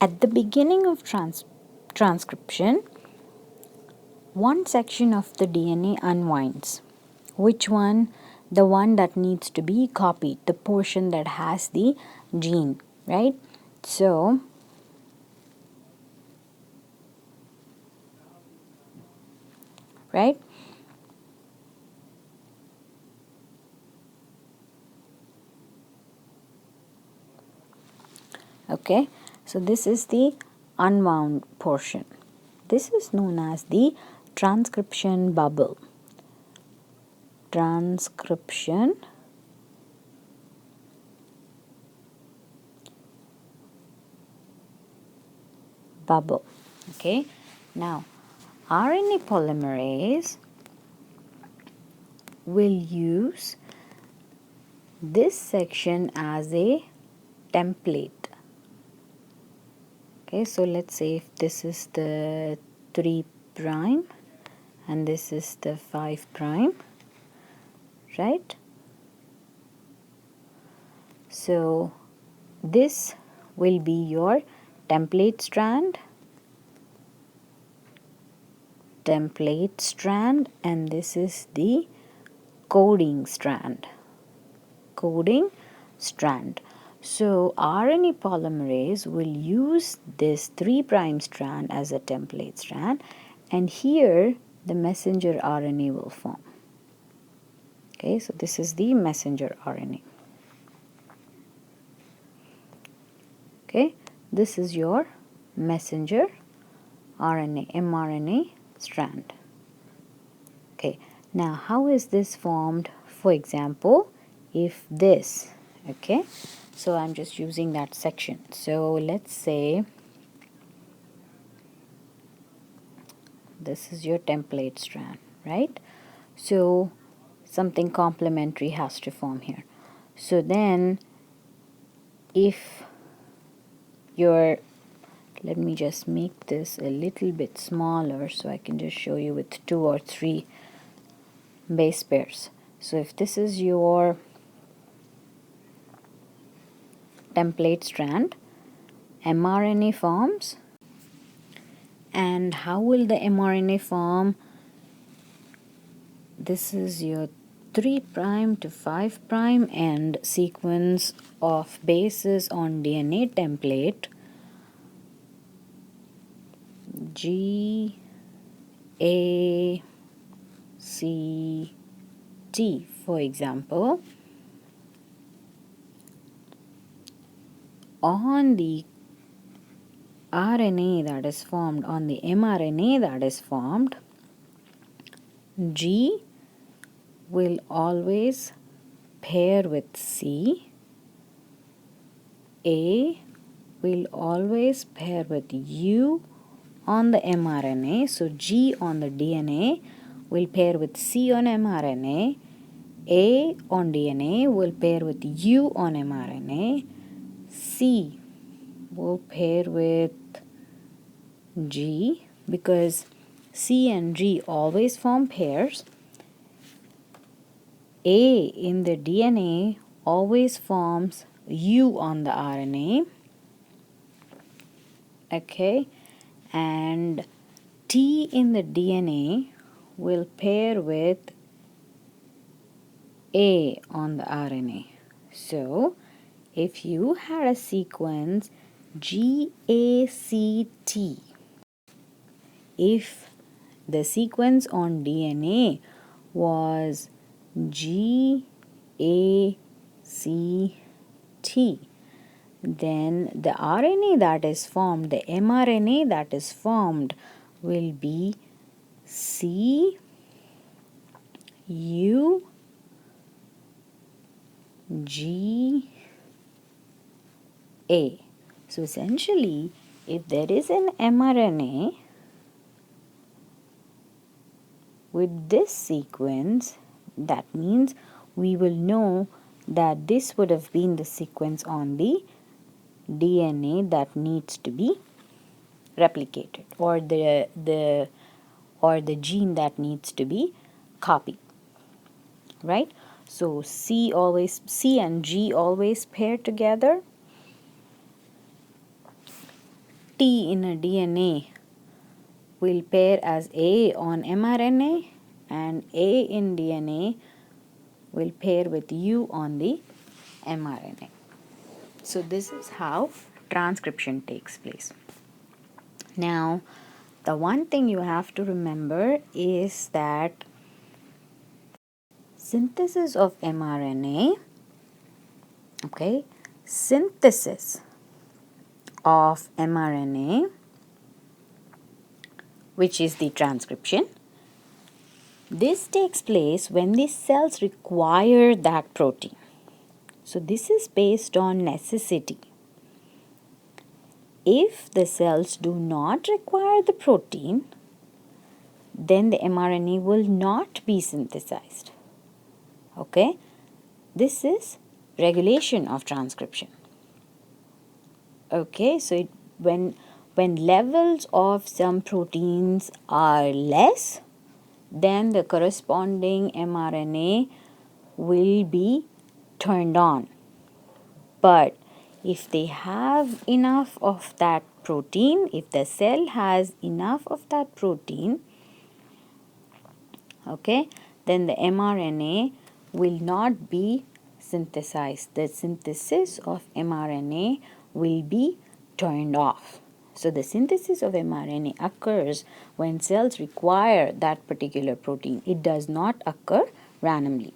At the beginning of transcription, one section of the DNA unwinds. Which one? The one that needs to be copied, the portion that has the gene, right? So, right? Okay, so this is the unwound portion. This is known as the transcription bubble. Transcription bubble. Okay, now RNA polymerase will use this section as a template. Okay, so let's say if this is the 3' and this is the 5', right? So this will be your template strand, and this is the coding strand. So RNA polymerase will use this 3' strand as a template strand, and here the messenger RNA will form. Okay, so this is the messenger RNA. Okay, this is your messenger RNA, mRNA strand. Okay, now how is this formed? For example, if this, okay, so I'm just using that section. So let's say this is your template strand, right? So something complementary has to form here. So then if your, let me just make this a little bit smaller so I can just show you with 2 or 3 base pairs. So if this is your template strand, mRNA forms. And how will the mRNA form? This is your 3' to 5' and sequence of bases on DNA template G, A, C, T, for example, on the RNA that is formed, on the mRNA that is formed, G will always pair with C, A will always pair with U on the mRNA. So G on the DNA will pair with C on mRNA, A on DNA will pair with U on mRNA, C will pair with G because C and G always form pairs. A in the DNA always forms U on the RNA. Okay, and T in the DNA will pair with A on the RNA. So if you had a sequence GACT, if the sequence on DNA was GACT, then the RNA that is formed, the mRNA that is formed, will be C, U, G, A. So essentially, if there is an mRNA with this sequence, that means we will know that this would have been the sequence on the DNA that needs to be replicated, or the gene that needs to be copied, right? So C and G always pair together. T in a DNA will pair as A on mRNA, and A in DNA will pair with U on the mRNA. So this is how transcription takes place. Now, the one thing you have to remember is that synthesis of mRNA, okay, synthesis of mRNA, which is the transcription, this takes place when the cells require that protein. So this is based on necessity. If the cells do not require the protein, then the mRNA will not be synthesized. Okay? This is regulation of transcription. Okay, so when levels of some proteins are less, then the corresponding mRNA will be turned on. But if they have enough of that protein, if the cell has enough of that protein, okay, then the mRNA will not be synthesized. The synthesis of mRNA will be turned off. So the synthesis of mRNA occurs when cells require that particular protein. It does not occur randomly.